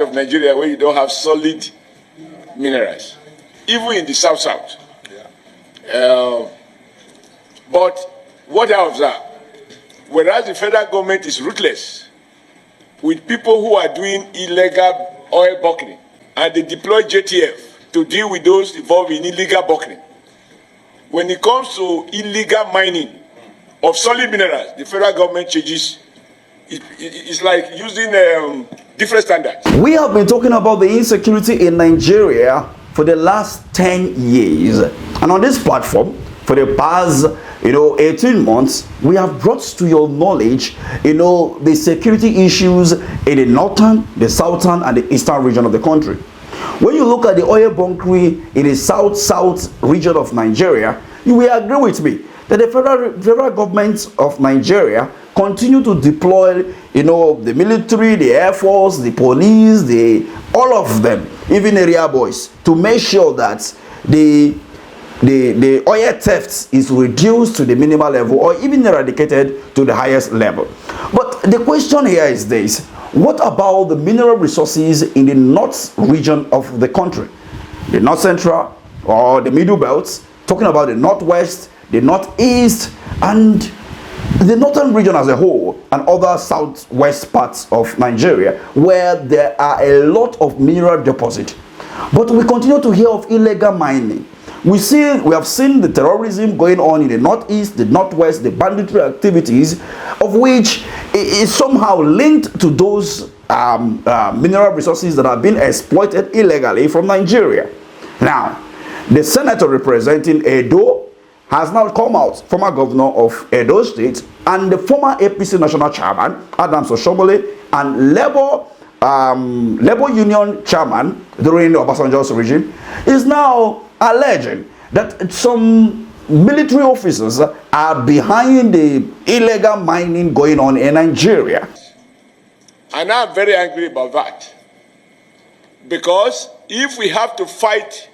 of Nigeria where you don't have solid minerals, even in the south. But what I observe, whereas the federal government is ruthless with people who are doing illegal oil bunkering, and they deploy JTF to deal with those involved in illegal bunkering. When it comes to illegal mining of solid minerals, the federal government changes. It's like using different standards. We have been talking about the insecurity in Nigeria for the last 10 years. And on this platform, for the past 18 months, we have brought to your knowledge the security issues in the northern, the southern, and the eastern region of the country. When you look at the oil bunkering in the south region of Nigeria, you will agree with me that the federal government of Nigeria continue to deploy the military, the air force, the police, all of them, even area boys, to make sure that the oil theft is reduced to the minimal level or even eradicated to the highest level. But the question here is this: what about the mineral resources in the north region of the country? The north central or the middle belts, talking about the northwest, the northeast, and the northern region as a whole, and other southwest parts of Nigeria, where there are a lot of mineral deposits. But we continue to hear of illegal mining. We have seen the terrorism going on in the northeast, the northwest, the banditry activities, of which is somehow linked to those mineral resources that have been exploited illegally from Nigeria. Now, the senator representing Edo has now come out, former governor of Edo State, and the former APC national chairman, Adams Oshomole, and Labour Union chairman during Obasanjo's regime, is now alleging that some military officers are behind the illegal mining going on in Nigeria. And I'm very angry about that. Because if we have to fight,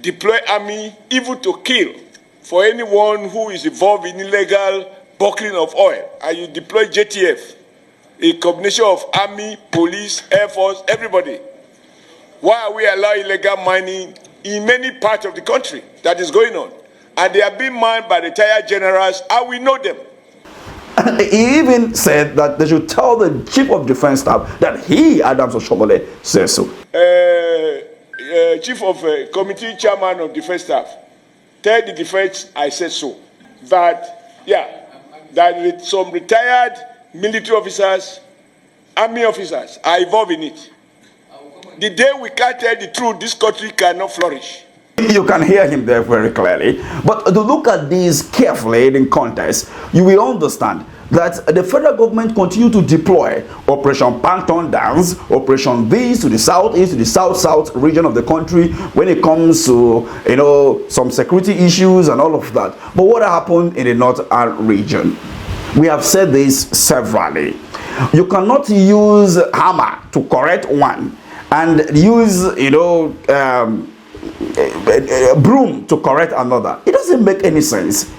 deploy army, even to kill for anyone who is involved in illegal bunkering of oil, and you deploy JTF, a combination of army, police, air force, everybody, why are we allowing illegal mining in many parts of the country that is going on? And they are being mined by retired generals, and we know them. He even said that they should tell the chief of defense staff that he, Adams Oshomole, says so. Chief of committee chairman of defense staff, tell the defense I said so. That, that some retired military officers, army officers are involved in it. The day we can't tell the truth, this country cannot flourish. You can hear him there very clearly. But to look at this carefully in context, you will understand that the federal government continue to deploy Operation Panton Dance, Operation This to the southeast, to the south region of the country when it comes to some security issues and all of that. But what happened in the northern region? We have said this severally. You cannot use hammer to correct one and use broom to correct another. It doesn't make any sense.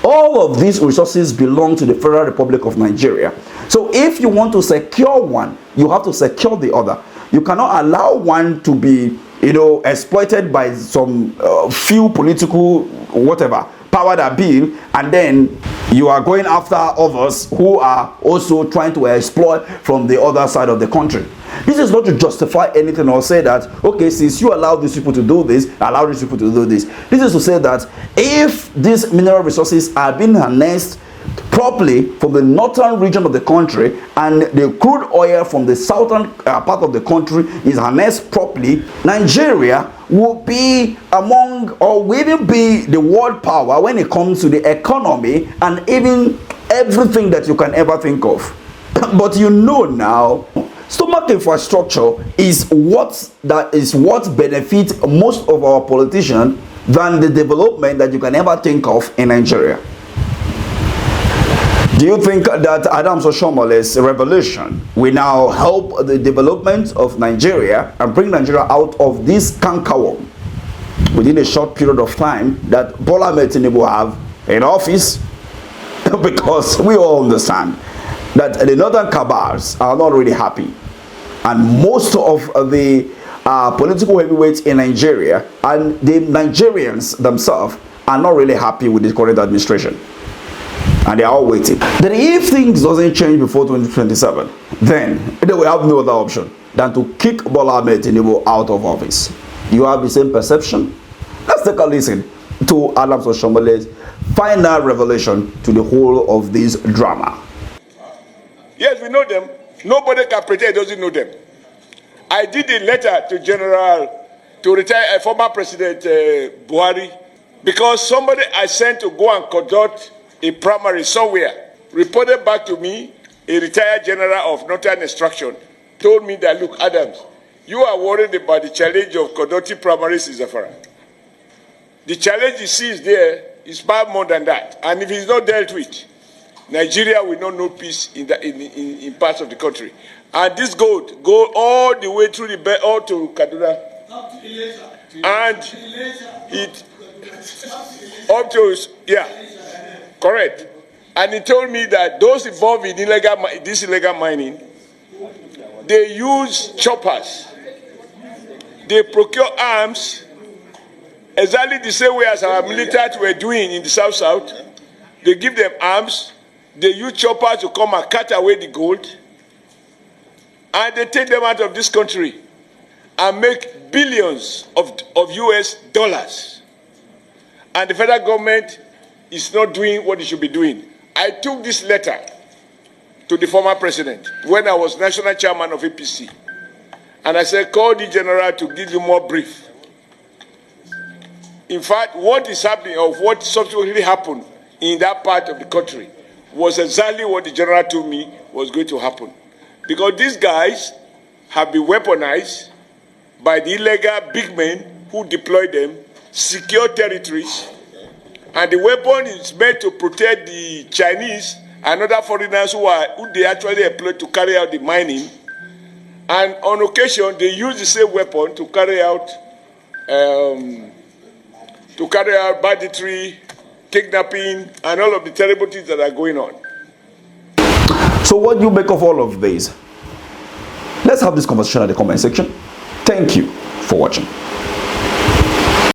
All of these resources belong to the Federal Republic of Nigeria. So if you want to secure one, you have to secure the other. You cannot allow one to be exploited by some few political power that bill, and then you are going after others who are also trying to exploit from the other side of the country. This is not to justify anything or say that, okay, since you allow these people to do this, allow these people to do this. This is to say that if these mineral resources are being harnessed properly from the northern region of the country, and the crude oil from the southern part of the country is harnessed properly, Nigeria will be among, or will even be, the world power when it comes to the economy and even everything that you can ever think of. But now, stomach infrastructure is what benefits most of our politicians than the development that you can ever think of in Nigeria. Do you think that Adams Oshomole's revolution will now help the development of Nigeria and bring Nigeria out of this cankerworm within a short period of time that Bola Ahmed Tinubu have in office? Because we all understand that the northern cabals are not really happy, And most of the political heavyweights in Nigeria and the Nigerians themselves are not really happy with the current administration. And they are all waiting. Then if things doesn't change before 2027, then they will have no other option than to kick Bola Ahmed Tinubu out of office. You have the same perception? Let's take a listen to Adams Oshomole's final revelation to the whole of this drama. Yes, we know them. Nobody can pretend he doesn't know them. I did a letter to General, to retire former President Buhari, because somebody I sent to go and conduct a primary somewhere reported back to me, a retired general of Northern Extraction, told me that, look, Adams, you are worried about the challenge of conducting primaries in Zamfara. The challenge you see is there is far more than that. And if it's not dealt with, Nigeria will not know peace in parts of the country. And this gold go all the way through the belt, all to Kaduna. And it up to, yeah, correct. And he told me that those involved in this illegal mining, they use choppers. They procure arms exactly the same way as our military were doing in the South. They give them arms. They use choppers to come and cut away the gold. And they take them out of this country and make billions of US dollars. And the federal government is not doing what it should be doing. I took this letter to the former president when I was national chairman of APC. And I said, call the general to give you more brief. In fact, what is happening, or what subsequently happened in that part of the country, was exactly what the general told me was going to happen. Because these guys have been weaponized by the illegal big men who deploy them, secure territories, and the weapon is meant to protect the Chinese and other foreigners who they actually employ to carry out the mining. And on occasion, they use the same weapon to carry out banditry, kidnapping, and all of the terrible things that are going on. So what do you make of all of this? Let's have this conversation at the comment section. Thank you for watching.